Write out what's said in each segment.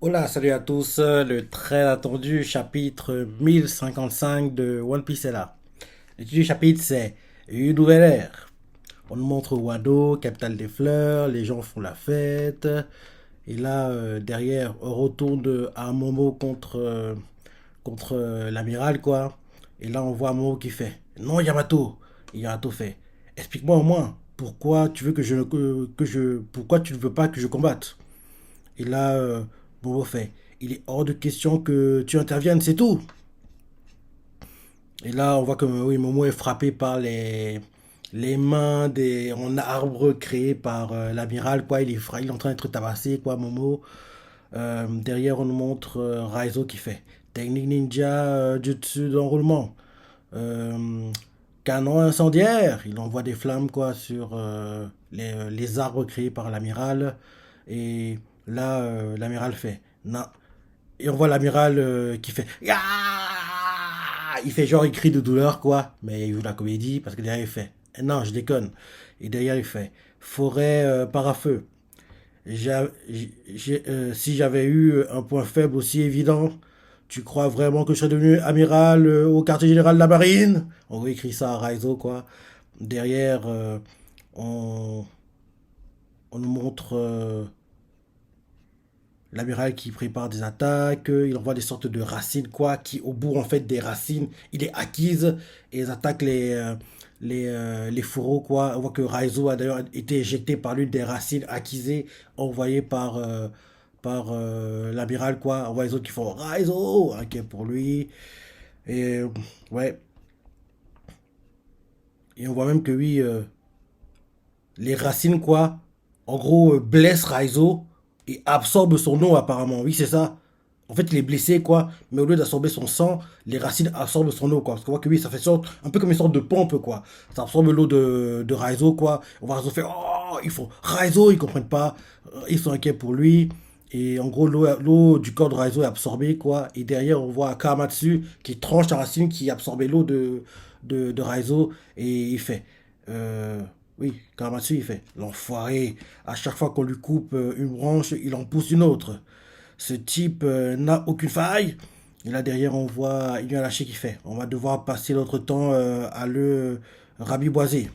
Hola, salut à tous. Le très attendu chapitre 1055 de One Piece est là. Le titre du chapitre, c'est Une nouvelle ère. On nous montre Wano, capitale des fleurs, les gens font la fête. Et là, derrière, on retourne à Momo contre l'amiral, quoi. Et là, on voit Momo qui fait Non, Yamato. Et Yamato fait Explique-moi au moins, pourquoi tu veux pourquoi tu ne veux pas que je combatte. Et là, Bobo fait Il est hors de question que tu interviennes, c'est tout. Et là, on voit que oui, Momo est frappé par les mains en arbre créés par l'amiral, quoi. Il est en train d'être tabassé, quoi, Momo. Derrière, on nous montre Raizo qui fait Technique ninja, jutsu d'enroulement. Euh, Canon incendiaire. Il envoie des flammes, quoi, sur les arbres créés par l'amiral. Et là, l'amiral fait Non, et on voit l'amiral qui fait ah, il fait genre il crie de douleur quoi, mais il joue la comédie parce que derrière il fait non je déconne, et derrière il fait forêt parafeu. Si j'avais eu un point faible aussi évident, tu crois vraiment que je serais devenu amiral au quartier général de la marine? On écrit ça à Raizo quoi. Derrière on, on nous montre l'amiral qui prépare des attaques, il envoie des sortes de racines, quoi, qui au bout en fait des racines, il est acquise et ils attaquent les fourreaux, quoi. On voit que Raizo a d'ailleurs été éjecté par l'une des racines acquisées envoyées par l'amiral, quoi. On voit les autres qui font Raizo, ok pour lui. Et ouais, et on voit même que oui, les racines, quoi, en gros, blessent Raizo et absorbent son eau, apparemment. Oui, c'est ça. En fait, il est blessé, quoi, mais au lieu d'absorber son sang, les racines absorbent son eau, quoi. Parce qu'on voit que oui, ça fait un peu comme une sorte de pompe, quoi. Ça absorbe l'eau de Raizo, quoi. On voit Raizo faire Oh, ils font Raizo, ils comprennent pas. Ils sont inquiets pour lui. Et en gros, l'eau du corps de Raizo est absorbée, quoi. Et derrière, on voit Kamatsu qui tranche la racine qui absorbait l'eau de Raizo. Et il fait euh, oui, Kamatsu, il fait l'enfoiré. À chaque fois qu'on lui coupe une branche, il en pousse une autre. Ce type n'a aucune faille. Et là derrière, on voit il y a lâché qui fait On va devoir passer notre temps à le rabiboiser.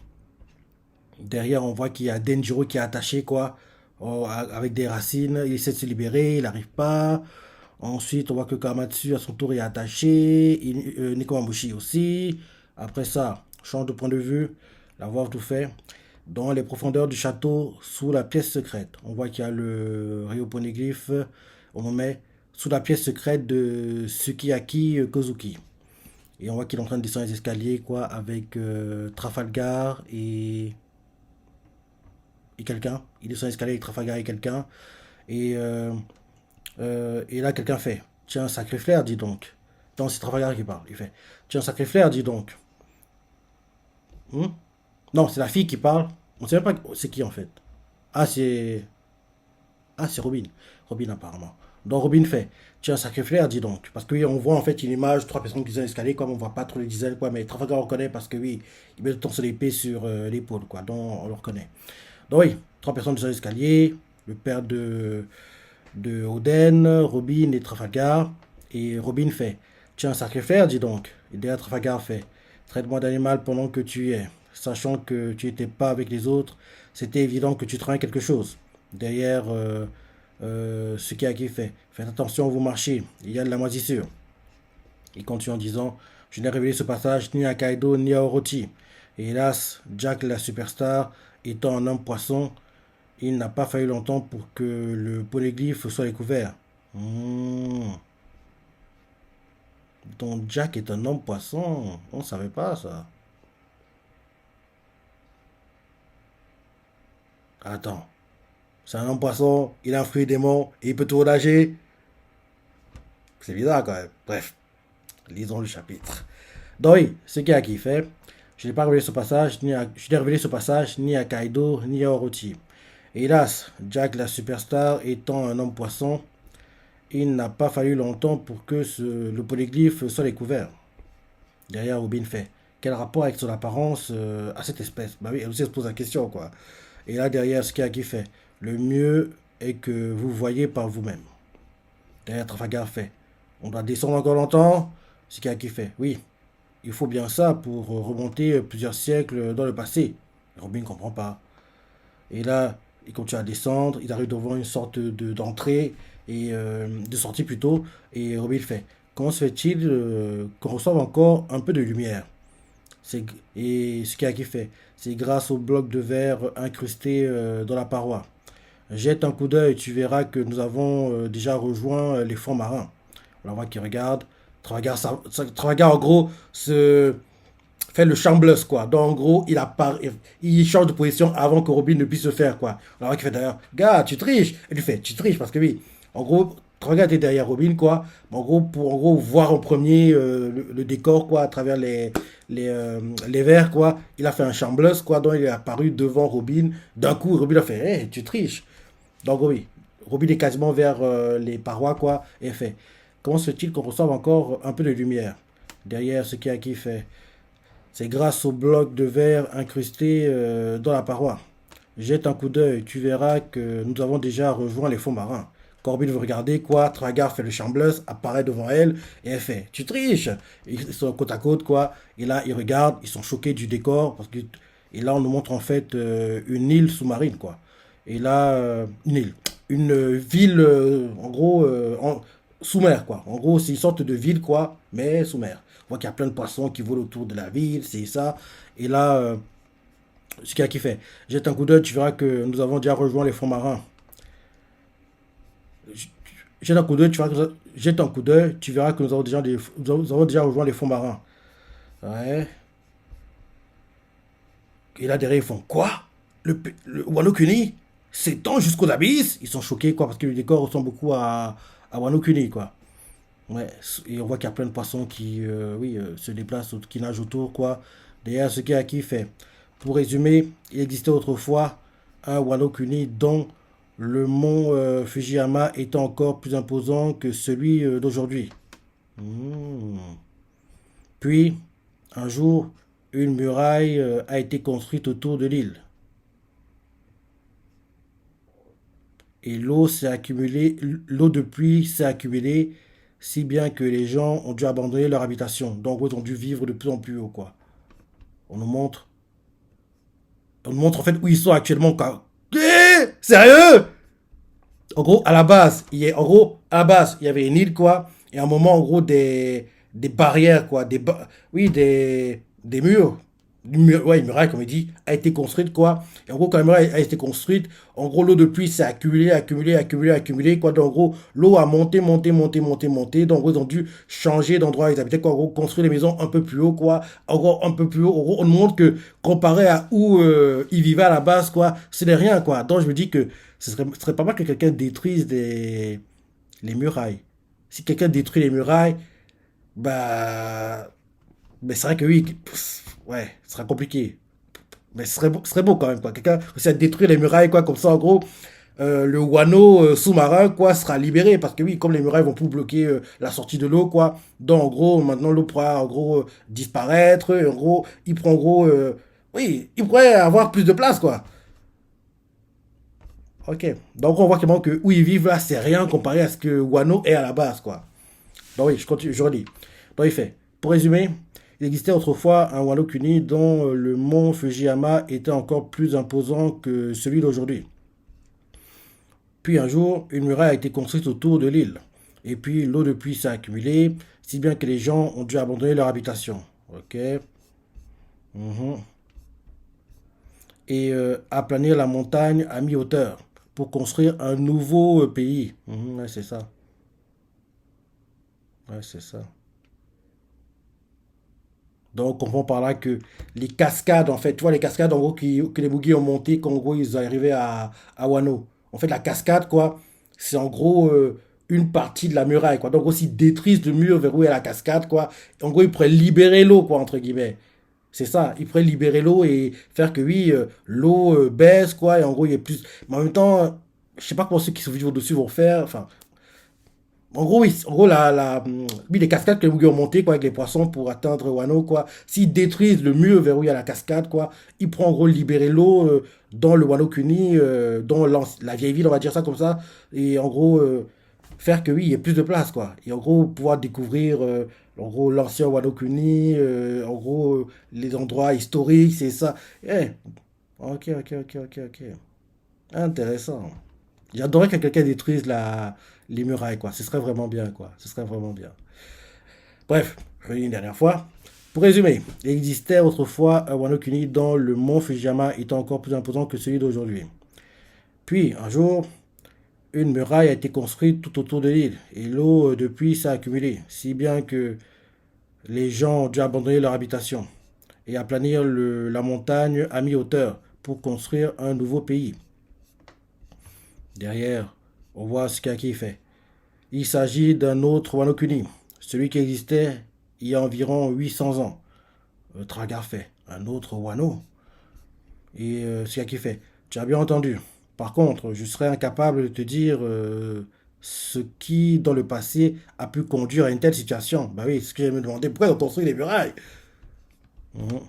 Derrière, on voit qu'il y a Denjiro qui est attaché, quoi, avec des racines. Il essaie de se libérer, il n'arrive pas. Ensuite, on voit que Kamatsu, à son tour, est attaché. Nekomamushi aussi. Après ça, change de point de vue. La voix tout fait. Dans les profondeurs du château, sous la pièce secrète, on voit qu'il y a le Ryoponeglyphe. On met sous la pièce secrète de Sukiyaki Kozuki. Et on voit qu'il est en train de descendre les escaliers, quoi, avec Trafalgar et quelqu'un. Il descend les escaliers avec Trafalgar et quelqu'un. Et là, quelqu'un fait Tiens, sacré flair, dis donc. Non, c'est Trafalgar qui parle. Il fait Tiens, sacré flair, dis donc. Hmm. Non, c'est la fille qui parle. On sait même pas c'est qui en fait. Ah, c'est. Ah, c'est Robin. Robin, apparemment. Donc, Robin fait Tiens, sacré flair, dis donc. Parce que oui, on voit en fait une image, trois personnes qui descendent l'escalier, comme on voit pas trop les diesel, quoi. Mais Trafalgar, on reconnaît parce que oui, il met le temps sur l'épée sur l'épaule, quoi. Donc, on le reconnaît. Donc, oui, trois personnes descendent l'escalier. Le père de Oden, Robin et Trafalgar. Et Robin fait Tiens, sacré frère, dis donc. Et derrière Trafalgar fait Traite-moi d'animal pendant que tu y es. Sachant que tu n'étais pas avec les autres, c'était évident que tu travailles quelque chose. Derrière, ce qui a qui fait Faites attention où vous marchez, il y a de la moisissure. Il continue en disant Je n'ai révélé ce passage ni à Kaido ni à Orochi. Et hélas, Jack la superstar étant un homme poisson, il n'a pas fallu longtemps pour que le polyglyphe soit découvert. Hmm. Donc Jack est un homme poisson. On ne savait pas ça. Attends. C'est un homme poisson, il a un fruit démon et il peut tout nager. C'est bizarre quand même. Bref, lisons le chapitre. Donc oui, ce qui a kiffé, je n'ai pas révélé ce passage, je n'ai révélé ce passage ni à Kaido ni à Orochi. Hélas, Jack la superstar étant un homme poisson, il n'a pas fallu longtemps pour que le polyglyphe soit découvert. Derrière, Robin fait Quel rapport avec son apparence à cette espèce? Bah oui, elle aussi se pose la question, quoi. Et là, derrière, ce qui a qui fait Le mieux est que vous voyez par vous-même. Et Trafalgar fait, on doit descendre encore longtemps. C'est qui fait, oui, il faut bien ça pour remonter plusieurs siècles dans le passé. Robin ne comprend pas. Et là, il continue à descendre, il arrive devant une sorte d'entrée, et de sortie plutôt, et Robin fait, comment se fait-il qu'on reçoive encore un peu de lumière? Et ce qui fait, c'est grâce au bloc de verre incrusté dans la paroi. Jette un coup d'œil, tu verras que nous avons déjà rejoint les fonds marins. On la voit qui regarde. Travaillar en gros se fait le chambless quoi. Donc en gros, il change de position avant que Robin ne puisse le faire quoi. On la voit qui fait d'ailleurs, gars, tu triches. Et lui fait, tu triches parce que oui, en gros, Travaillar était derrière Robin quoi. En gros, pour en gros voir en premier le décor quoi à travers les verres quoi. Il a fait un chambless quoi. Donc il est apparu devant Robin. D'un coup, Robin a fait, hey, tu triches. Donc oui, Robin est quasiment vers les parois, quoi, et fait. Comment se fait-il qu'on reçoive encore un peu de lumière derrière ce qui fait? C'est grâce au bloc de verre incrusté dans la paroi. Jette un coup d'œil, tu verras que nous avons déjà rejoint les fonds marins. Corbin veut regarder quoi, Tragar fait le chambleuse, apparaît devant elle et elle fait tu triches. Ils sont côte à côte quoi. Et là ils regardent, ils sont choqués du décor et là on nous montre en fait une île sous-marine quoi. Et là une île, une ville en gros sous mer quoi. En gros c'est une sorte de ville quoi, mais sous mer. On voit qu'il y a plein de poissons qui volent autour de la ville, c'est ça. Et là ce qu'il y a qui fait, jette un coup d'œil, tu verras que nous avons déjà rejoint les fonds marins. Jette un coup d'œil, jette un coup d'œil, tu verras que nous avons déjà rejoint les fonds marins. Ouais. Et là derrière ils font quoi? Le Wano Kuni s'étend jusqu'aux abysses. Ils sont choqués quoi parce que le décor ressemble beaucoup à Wano Kuni quoi. Ouais. Et on voit qu'il y a plein de poissons qui oui se déplacent, qui nagent autour quoi. Derrière ce qui fait. Pour résumer, il existait autrefois un Wano Kuni dont le mont Fujiyama était encore plus imposant que celui d'aujourd'hui. Hmm. Puis, un jour, une muraille a été construite autour de l'île. Et l'eau de pluie s'est accumulée, si bien que les gens ont dû abandonner leur habitation. Donc, ils ont dû vivre de plus en plus haut, quoi. On nous montre, on nous montre en fait où ils sont actuellement, quoi. Sérieux? En gros, en gros, à la base, il y avait une île, quoi. Et à un moment, en gros, des barrières, quoi. Oui, des murs. Ouais, une muraille, comme il dit, a été construite, quoi. Et en gros, quand la muraille a été construite, en gros, l'eau de pluie s'est accumulée, accumulée, accumulée, accumulée, quoi. Donc, en gros, l'eau a monté, monté, monté, monté, monté. Donc, en gros, ils ont dû changer d'endroit où ils habitaient, quoi. En gros, construire les maisons un peu plus haut, quoi. En gros, un peu plus haut. En gros, on montre que, comparé à où ils vivaient à la base, quoi, ce n'est rien, quoi. Donc, je me dis que ce serait pas mal que quelqu'un détruise les murailles. Si quelqu'un détruit les murailles, bah, mais c'est vrai que oui, ouais, ce sera compliqué. Mais ce serait beau quand même, quoi. Quelqu'un réussit à détruire les murailles, quoi, comme ça, en gros, le Wano sous-marin, quoi, sera libéré. Parce que oui, comme les murailles vont plus bloquer la sortie de l'eau, quoi. Donc, en gros, maintenant, l'eau pourra, en gros, disparaître. Et en gros, en gros, oui, il pourrait avoir plus de place, quoi. Ok. Donc, on voit clairement que où ils vivent, là, c'est rien comparé à ce que Wano est à la base, quoi. Donc, oui, je continue, je relis. Donc, il fait, pour résumer, il existait autrefois un Wano Kuni dont le mont Fujiyama était encore plus imposant que celui d'aujourd'hui. Puis un jour, une muraille a été construite autour de l'île. Et puis l'eau de pluie s'est accumulée, si bien que les gens ont dû abandonner leur habitation. Ok. Mhm. Et aplanir la montagne à mi-hauteur pour construire un nouveau pays. Ouais, c'est ça. Ouais, c'est ça. Donc, on comprend par là que les cascades, en fait, tu vois, les cascades, en gros, que les boogies ont monté, qu'en gros, ils arrivaient à Wano. En fait, la cascade, quoi, c'est en gros une partie de la muraille, quoi. Donc, aussi, ils détruisent le mur vers où il y a la cascade, quoi. En gros, ils pourraient libérer l'eau, quoi, entre guillemets. C'est ça, ils pourraient libérer l'eau et faire que, oui, l'eau baisse, quoi, et en gros, il y a plus. Mais en même temps, je sais pas comment ceux qui sont vivre au-dessus vont faire. Enfin, en gros, oui, en gros oui, les cascades que les Bougues ont montées quoi, avec les poissons pour atteindre Wano, quoi. S'ils détruisent le mur vers où il y a la cascade, quoi, ils pourront en gros libérer l'eau dans le Wano Kuni, dans la vieille ville, on va dire ça comme ça. Et en gros, faire que oui, il y ait plus de place, quoi. Et en gros, pouvoir découvrir, en gros, l'ancien Wano Kuni, en gros, les endroits historiques, c'est ça. Eh, ok, ok, ok, ok, ok. Intéressant. J'adorerais que quelqu'un détruise les murailles, quoi. Ce serait vraiment bien, quoi. Ce serait vraiment bien. Bref, je dis une dernière fois. Pour résumer, il existait autrefois un Wano Kuni dont le mont Fujiyama était encore plus imposant que celui d'aujourd'hui. Puis, un jour, une muraille a été construite tout autour de l'île et l'eau depuis s'est accumulée, si bien que les gens ont dû abandonner leur habitation et aplanir la montagne à mi-hauteur pour construire un nouveau pays. Derrière, on voit ce qu'Aki fait. Il s'agit d'un autre Wano Kuni, celui qui existait il y a environ 800 ans. Tragar fait un autre Wano. Et ce qui fait. Tu as bien entendu. Par contre, je serais incapable de te dire ce qui, dans le passé, a pu conduire à une telle situation. Bah oui, c'est ce que je me demandais. Pourquoi ils ont construit les murailles? Mhm.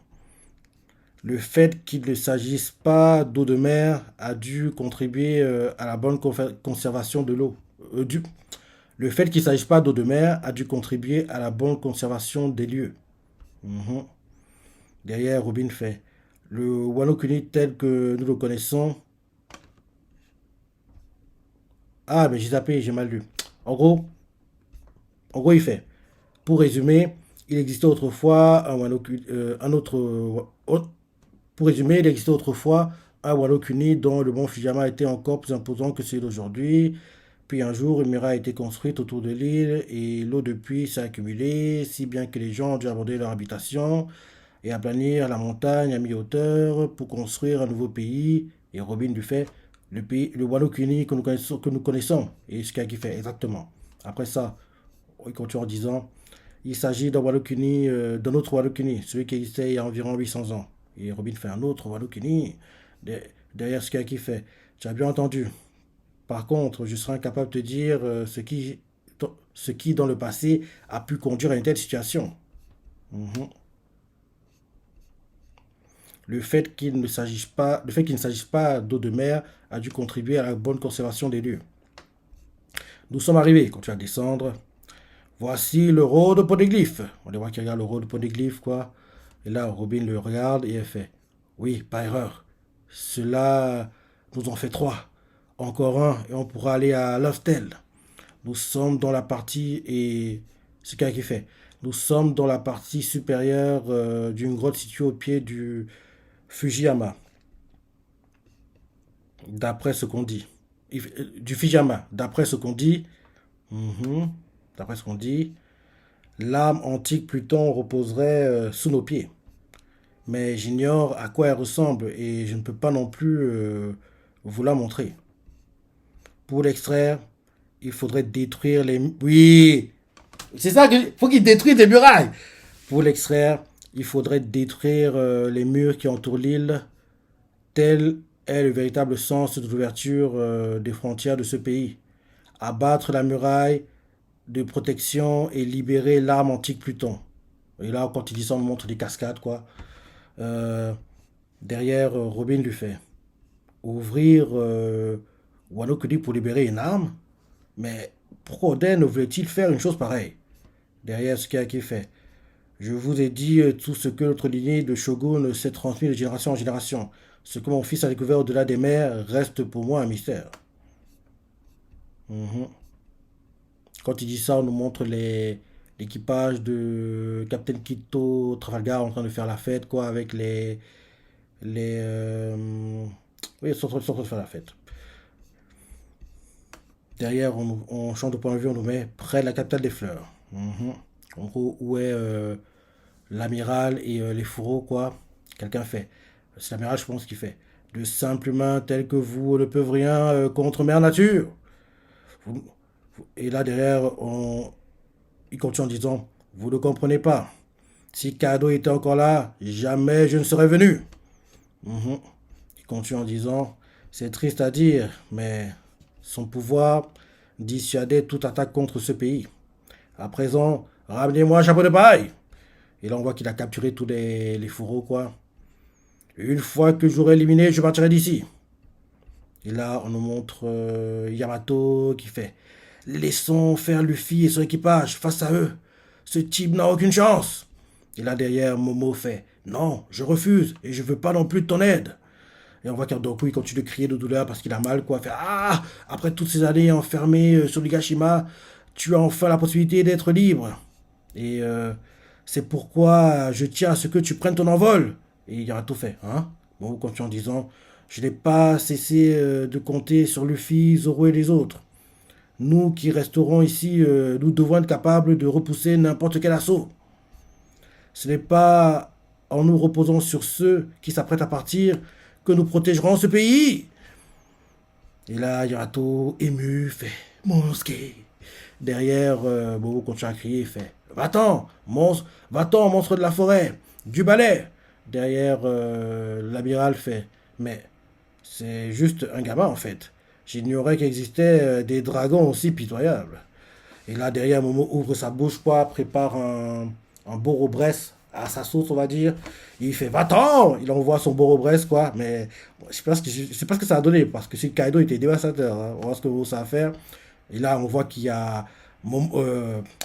Le fait qu'il ne s'agisse pas d'eau de mer a dû contribuer à la bonne conservation de l'eau. Le fait qu'il ne s'agisse pas d'eau de mer a dû contribuer à la bonne conservation des lieux. Mhm. Derrière, Robin fait. Le Wano Kuni tel que nous le connaissons. Ah, mais j'ai zappé, j'ai mal lu. En gros, il fait. Pour résumer, il existait autrefois un autre. Pour résumer, il existait autrefois un Wano Kuni dont le mont Fujiyama était encore plus imposant que celui d'aujourd'hui. Puis un jour, une muraille a été construite autour de l'île et l'eau depuis s'est accumulée, si bien que les gens ont dû abandonner leur habitation et aplanir la montagne à mi-hauteur pour construire un nouveau pays. Et Robin lui fait le pays, le Wano Kuni que nous connaissons. Et ce qu'il fait exactement. Après ça, il continue en disant il s'agit d'un Wano Kuni, d'un autre Wano Kuni, celui qui existait il y a environ 800 ans. Et Robin fait un autre Wano Kuni derrière ce qu'il fait. Tu as bien entendu. Par contre, je serais incapable de te dire ce qui, dans le passé, a pu conduire à une telle situation. Mhm. Le fait qu'il ne s'agisse pas d'eau de mer a dû contribuer à la bonne conservation des lieux. Nous sommes arrivés, quand tu vas descendre. Voici le rôle de Poneglyph. On les voit qui regarde le rôle de Poneglyph, quoi. Et là, Robin le regarde et elle fait oui, pas erreur. Cela nous en fait trois. Encore un et on pourra aller à Loftel. Nous sommes dans la partie et c'est quelqu'un qui fait. Nous sommes dans la partie supérieure d'une grotte située au pied du Fujiyama, d'après ce qu'on dit. Du Fujiyama, d'après ce qu'on dit. Mhm. D'après ce qu'on dit, l'âme antique Pluton reposerait sous nos pieds. Mais j'ignore à quoi elle ressemble et je ne peux pas non plus vous la montrer. Pour l'extraire, il faudrait détruire les... Oui, c'est ça qu'il faut qu'il détruise les murailles. Pour l'extraire, il faudrait détruire les murs qui entourent l'île. Tel est le véritable sens de l'ouverture des frontières de ce pays. Abattre la muraille de protection et libérer l'arme antique Pluton. Et là, quand il dit ça, on montre des cascades, quoi. Euh, Derrière, Robin lui fait ouvrir Wano Kuni pour libérer une arme. Mais pourquoi Oden voulait-il faire une chose pareille? Derrière, ce qui fait. Je vous ai dit tout ce que notre lignée de Shogun s'est transmis de génération en génération. Ce que mon fils a découvert au-delà des mers reste pour moi un mystère. Mhm. Quand il dit ça, on nous montre l'équipage de Captain Kito, Trafalgar en train de faire la fête, quoi, avec oui, ils sont en train de faire la fête. Derrière, on change de point de vue, on nous met près de la capitale des fleurs. Mhm. En gros, où est l'amiral et les fourreaux, quoi. Quelqu'un fait. C'est l'amiral, je pense, qui fait. De simples humains tels que vous ne peuvent rien contre Mère Nature. Vous- Et là, derrière, il continue en disant vous ne comprenez pas. Si Kado était encore là, jamais je ne serais venu. Mhm. Il continue en disant c'est triste à dire, mais son pouvoir dissuadait toute attaque contre ce pays. À présent, ramenez-moi un chapeau de paille. Et là, on voit qu'il a capturé tous les fourreaux, quoi. Une fois que j'aurai éliminé, je partirai d'ici. Et là, on nous montre Yamato qui fait. Laissons faire Luffy et son équipage face à eux. Ce type n'a aucune chance. Et là derrière, Momo fait non, je refuse et je veux pas non plus de ton aide. Et on voit qu'Ardoku il continue de crier de douleur parce qu'il a mal quoi. Fait ah, après toutes ces années enfermées sur l'Higashima, tu as enfin la possibilité d'être libre. Et c'est pourquoi je tiens à ce que tu prennes ton envol. Et il aura tout fait, hein. Bon, continue en disant je n'ai pas cessé de compter sur Luffy, Zoro et les autres. Nous qui resterons ici, nous devons être capables de repousser n'importe quel assaut. Ce n'est pas en nous reposant sur ceux qui s'apprêtent à partir que nous protégerons ce pays. Et là, Yarato, ému, fait Monosuke. Derrière, Bobo continue à crier, fait va-t'en, monstre, va-t'en, monstre de la forêt, du balai. Derrière, l'amiral fait mais c'est juste un gamin en fait. J'ignorais qu'il existait des dragons aussi pitoyables. Et là, derrière, Momo ouvre sa bouche, quoi, prépare un Borobresse à sa sauce, on va dire. Et il fait va-t'en. Il envoie son Borobresse, quoi. Mais bon, je sais pas ce que ça a donné, parce que si Kaido était dévastateur, hein. On va voir ce que Momo ça va faire. Et là, on voit qu'il y a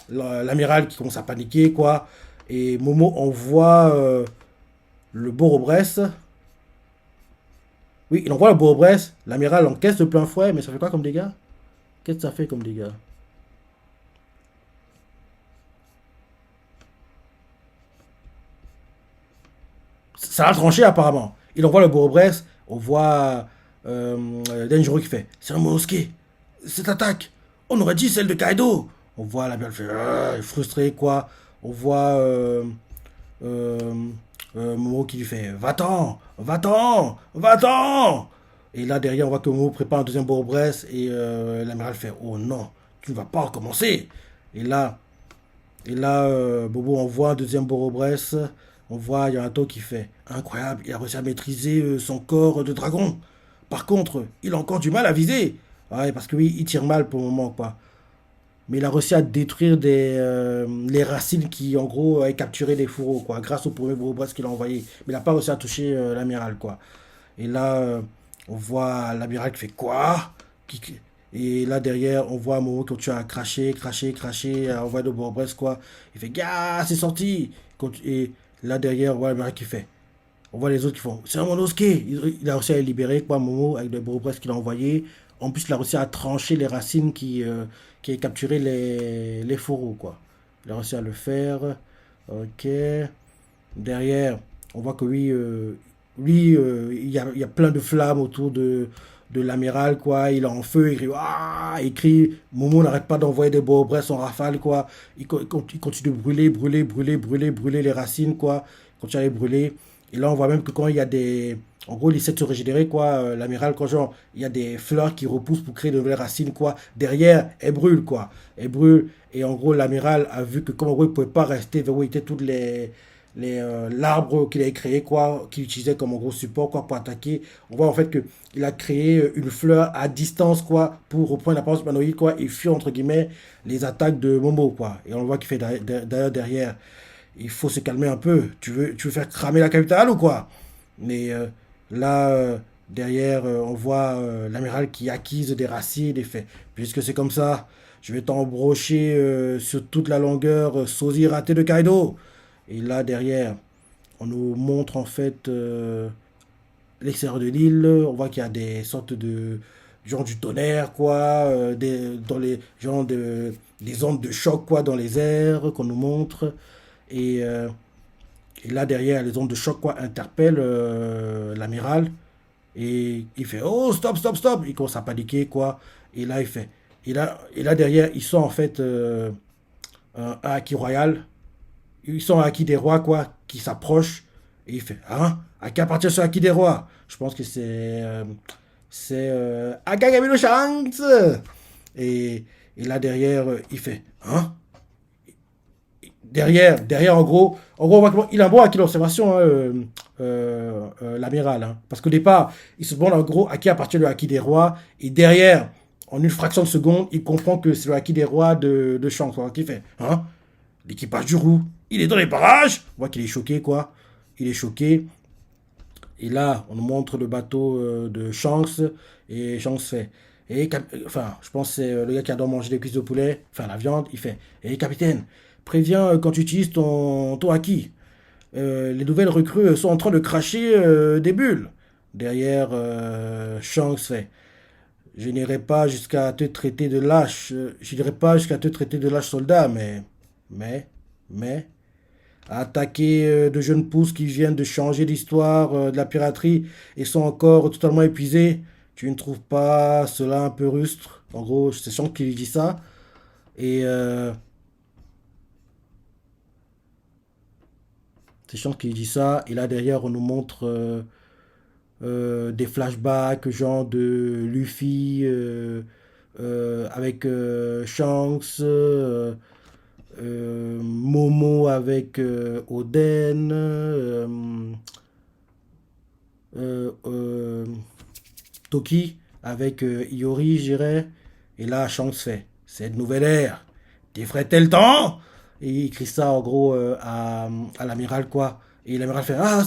l'amiral qui commence à paniquer, quoi. Et Momo envoie le Borobresse. Oui, il envoie le Borobresse. L'amiral encaisse de plein fouet, mais ça fait quoi comme dégâts? Qu'est-ce que ça fait comme dégâts? Ça a tranché apparemment. Il envoie le Borobresse. On voit Denjiro qui fait c'est un Monosuke. Cette attaque, on aurait dit celle de Kaido. On voit la belle fait frustré quoi. On voit euh, Momo qui lui fait va-t'en, va-t'en, va-t'en. Et là derrière on voit que Momo prépare un deuxième Borobresse et l'amiral fait oh non, tu ne vas pas recommencer. Et là Bobo envoie un deuxième Borobresse. On voit Yamato qui fait incroyable, il a réussi à maîtriser son corps de dragon. Par contre, il a encore du mal à viser. Ouais, parce que oui, il tire mal pour le moment, quoi. Mais il a réussi à détruire les racines qui, en gros, avaient capturé les fourreaux, quoi, grâce au premier Borobresse qu'il a envoyé. Mais il n'a pas réussi à toucher l'amiral, quoi. Et là, on voit l'amiral qui fait quoi. Et là, derrière, on voit Momo qui continue à cracher, cracher, cracher, à envoyer le Borobresse, quoi. Il fait gars, c'est sorti. Et là, derrière, on voit l'amiral qui fait. On voit les autres qui font c'est un Monosuke. Il a réussi à les libérer, quoi, Momo, avec le Borobresse qu'il a envoyé. En plus, il a réussi à trancher les racines qui a capturé les fourreaux, quoi. Il a réussi à le faire. Ok. Derrière, on voit que il y a plein de flammes autour de l'amiral, quoi. Il est en feu, il crie, ah, il crie. Momo n'arrête pas d'envoyer des Borobresse en rafale, quoi. Il continue de brûler, brûler, brûler, brûler, brûler les racines, quoi. Il continue à les brûler. Et là, on voit même que quand il y a des. En gros, il essaie de se régénérer, quoi. L'amiral, quand genre, il y a des fleurs qui repoussent pour créer de nouvelles racines, quoi. Derrière, elle brûle, quoi. Elle brûle. Et en gros, l'amiral a vu que, comme en gros, il ne pouvait pas rester vers où étaient toutes l'arbre qu'il avait créé, quoi, qu'il utilisait comme en gros support, quoi, pour attaquer. On voit en fait que il a créé une fleur à distance, quoi, pour reprendre l'apparence humanoïde, quoi, et fuir, entre guillemets, les attaques de Momo, quoi. Et on voit qu'il fait d'ailleurs derrière. Il faut se calmer un peu. Tu veux faire cramer la capitale ou quoi? Mais là, derrière, on voit l'amiral qui acquise des racines et fait puisque c'est comme ça, je vais t'embrocher sur toute la longueur sosie raté de Kaido. Et là, derrière, on nous montre en fait l'extérieur de l'île. On voit qu'il y a des sortes de genre du tonnerre, quoi, dans les genre des ondes de choc, quoi, dans les airs qu'on nous montre. Et, euh, et là, derrière, les ondes de choc, quoi, interpellent l'amiral. Et il fait oh, stop, stop, stop. Il commence à paniquer, quoi. Et là, il fait. Et là derrière, ils sont en fait un Haki royal. Ils sont un Haki des rois, quoi, qui s'approche. Et il fait hein, à qui appartient ce Haki des rois? Je pense que c'est Akagami no Shanks. Et là, derrière, il fait hein, derrière en gros, il a un bon acquis d'observation, hein, l'amiral. Hein. Parce qu'au départ, il se demande en gros à qui appartient le acquis des rois. Et derrière, en une fraction de seconde, il comprend que c'est le acquis des rois de Shanks. Qui fait hein, l'équipage du roux, il est dans les parages. On voit qu'il est choqué, quoi. Il est choqué. Et là, on nous montre le bateau de Shanks. Et Shanks fait Enfin, je pense que c'est le gars qui adore manger des cuisses de poulet, enfin la viande, il fait, capitaine, préviens quand tu utilises ton haki. Les nouvelles recrues sont en train de cracher des bulles. Derrière, Shanks fait, je n'irai pas jusqu'à te traiter de lâche, je n'irai pas jusqu'à te traiter de lâche soldat, mais, mais, attaquer de jeunes pousses qui viennent de changer l'histoire de la piraterie et sont encore totalement épuisés. Tu ne trouves pas cela un peu rustre? En gros, c'est Shanks qui lui dit ça. Et c'est Shanks qui lui dit ça. Et là, derrière, on nous montre des flashbacks, genre de Luffy avec Shanks, Momo avec Oden, euh, euh, Toki avec Iori, je dirais. Et là, Shanks fait cette nouvelle ère. T'effraie-t-elle le temps? Et il crie ça en gros à l'amiral, quoi. Et l'amiral fait ah,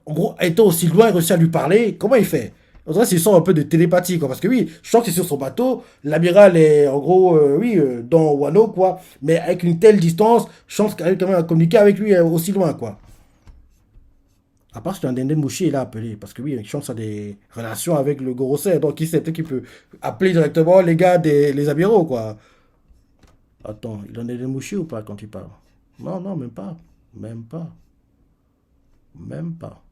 en gros, étant aussi loin, il réussit à lui parler. Comment il fait? En vrai, c'est un peu de télépathie, quoi. Parce que oui, Shanks est sur son bateau. L'amiral est en gros, oui, dans Wano, quoi. Mais avec une telle distance, Shanks arrive quand même à communiquer avec lui aussi loin, quoi. À part si un Denden Mushi, il a appelé. Parce que oui, Shanks a des relations avec le Gorosei. Donc, il sait peut-être qu'il peut appeler directement les gars les amiraux, quoi. Attends, il en est des mouchés ou pas quand il parle? Non, non, même pas. Même pas. Même pas.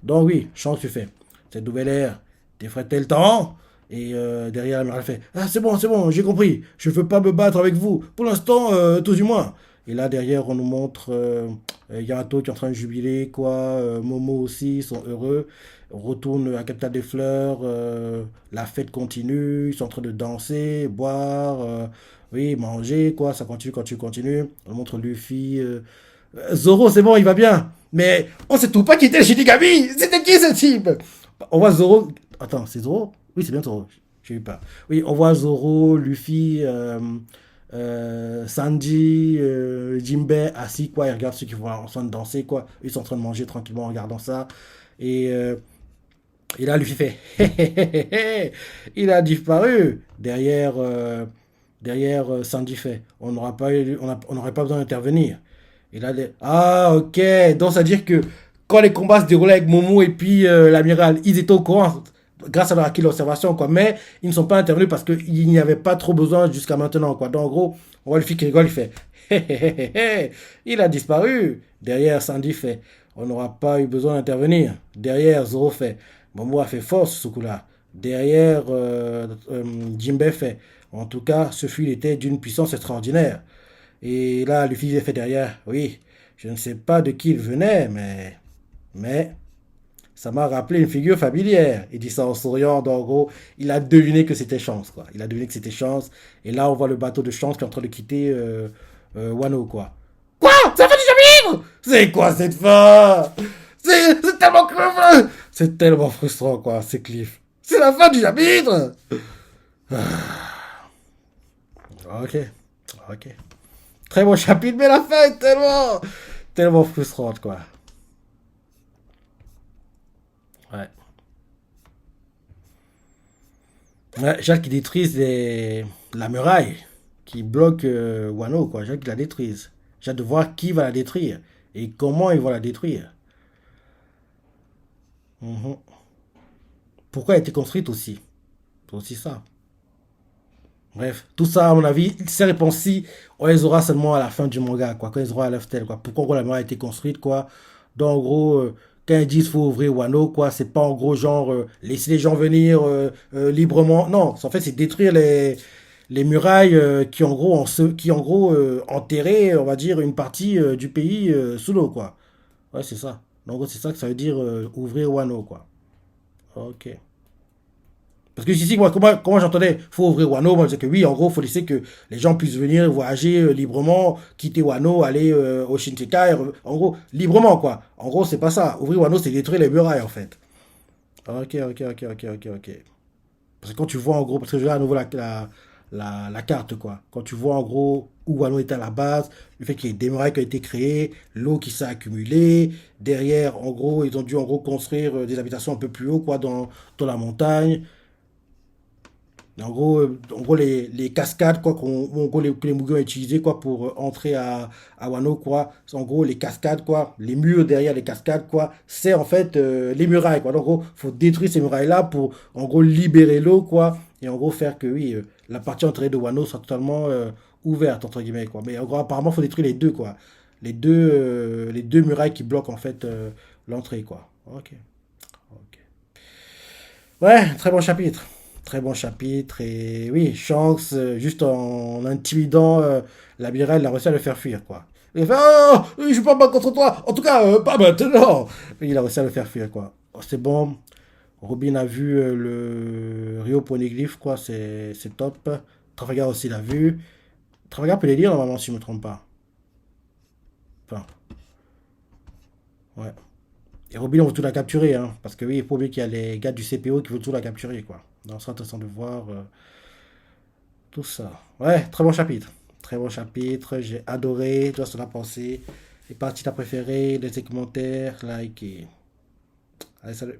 Donc oui, chance tu fais. Cette nouvelle ère, t'effraie-t-elle le temps? Et derrière, l'amiral fait ah, c'est bon, j'ai compris. Je veux pas me battre avec vous. Pour l'instant, tout du moins. Et là, derrière, on nous montre Yamato qui est en train de jubiler, quoi. Momo aussi, ils sont heureux. On retourne à Capitale des Fleurs. La fête continue. Ils sont en train de danser, boire, oui, manger, quoi. Ça continue, continue. On montre Luffy. Zoro, c'est bon, il va bien. Mais on sait tout pas qui était le Shinigami. C'était qui ce type? On voit Zoro. Attends, c'est Zoro? Oui, c'est bien Zoro. Je sais pas. Oui, on voit Zoro, Luffy, Sanji, Jinbei assis, quoi. Ils regardent ceux qui vont en train de danser, quoi. Ils sont en train de manger tranquillement en regardant ça. Et, euh, et là, Luffy fait il a disparu. Derrière Sanji fait on n'aura pas on n'aurait pas besoin d'intervenir. Et là, ah, ok. Donc, ça veut dire que quand les combats se déroulaient avec Momo et puis l'amiral, ils étaient au courant grâce à leur acquis d'observation, quoi. Mais ils ne sont pas intervenus parce qu'il n'y avait pas trop besoin jusqu'à maintenant, quoi. Donc, en gros, on voit le fille qui rigole, il fait il a disparu. Derrière, Sandy fait on n'aura pas eu besoin d'intervenir. Derrière, Zoro fait Momo a fait force ce coup-là. Derrière, Jinbei fait en tout cas, ce fut était d'une puissance extraordinaire. Et là, Luffy a fait derrière, oui, je ne sais pas de qui il venait, mais, ça m'a rappelé une figure familière. Il dit ça en souriant, donc en gros, il a deviné que c'était Chance, quoi. Il a deviné que c'était Chance. Et là, on voit le bateau de Chance qui est en train de quitter Wano, quoi. Quoi? C'est la fin du chapitre? C'est quoi cette fin? C'est tellement creveux! C'est tellement frustrant, quoi, ces cliffs. C'est la fin du chapitre! Ok, ok. Très bon chapitre, mais la fin est tellement frustrante, quoi. Ouais. Ouais, Jacques qui détruise la muraille qui bloque Wano, quoi. Jacques qui la détruise. J'ai hâte de voir qui va la détruire et comment ils vont la détruire. Mhm. Pourquoi elle a été construite aussi? C'est aussi ça. Bref, tout ça, à mon avis, ces réponses-ci, on les aura seulement à la fin du manga, quoi. Quand ils auront à l'œuf quoi. Pourquoi en gros, la muraille a été construite, quoi. Donc, en gros, quand ils disent faut ouvrir Wano, quoi, c'est pas en gros genre laisser les gens venir librement. Non, en fait, c'est détruire les murailles qui, en gros, enterraient, on va dire, une partie du pays sous l'eau, quoi. Ouais, c'est ça. Donc, en gros, c'est ça que ça veut dire ouvrir Wano, quoi. Ok. Parce que ici, moi, comment j'entendais, faut ouvrir Wano, moi je disais que oui, en gros, il faut laisser que les gens puissent venir voyager librement, quitter Wano, aller au Shinsekai, en gros, librement, quoi. En gros, c'est pas ça. Ouvrir Wano, c'est détruire les murailles, en fait. Ok, ok, ok, ok, ok, ok. Parce que quand tu vois, en gros, parce que je regarde à nouveau la carte, quoi. Quand tu vois, en gros, où Wano était à la base, le fait qu'il y ait des murailles qui ont été créées, l'eau qui s'est accumulée, derrière, en gros, ils ont dû, en gros, construire des habitations un peu plus haut, quoi, dans la montagne. En gros les cascades, quoi, en gros, que les Mugiwara ont utilisé, quoi, pour entrer à Wano, quoi. En gros, les cascades, quoi, les murs derrière les cascades, quoi, c'est en fait les murailles, quoi. Donc, en gros, faut détruire ces murailles-là pour, en gros, libérer l'eau, quoi. Et en gros, faire que, oui, la partie entrée de Wano soit totalement ouverte, entre guillemets, quoi. Mais en gros, apparemment, faut détruire les deux, quoi. Les deux murailles qui bloquent, en fait, l'entrée, quoi. Ok. Ok. Ouais, très bon chapitre. Très bon chapitre. Et oui, Shanks, juste en intimidant l'amiral, il a réussi à le faire fuir, quoi. Il a fait oh, oui, je peux pas me battre contre toi. En tout cas, pas maintenant. Et il a réussi à le faire fuir, quoi. Oh, c'est bon. Robin a vu le Rio Poneglyph, quoi. C'est top. Trafalgar aussi l'a vu. Trafalgar peut les lire, normalement, si je me trompe pas. Enfin, ouais. Et Robin, on veut tout la capturer, hein. Parce que oui, il faut oublier qu'il y a les gars du CPO qui veulent tout la capturer, quoi. Donc, c'est intéressant de voir. Tout ça. Ouais, très bon chapitre. Très bon chapitre. J'ai adoré. Toi, ce qu'on a pensé. Les parties t'as préférées, les commentaires, like et... Allez, salut.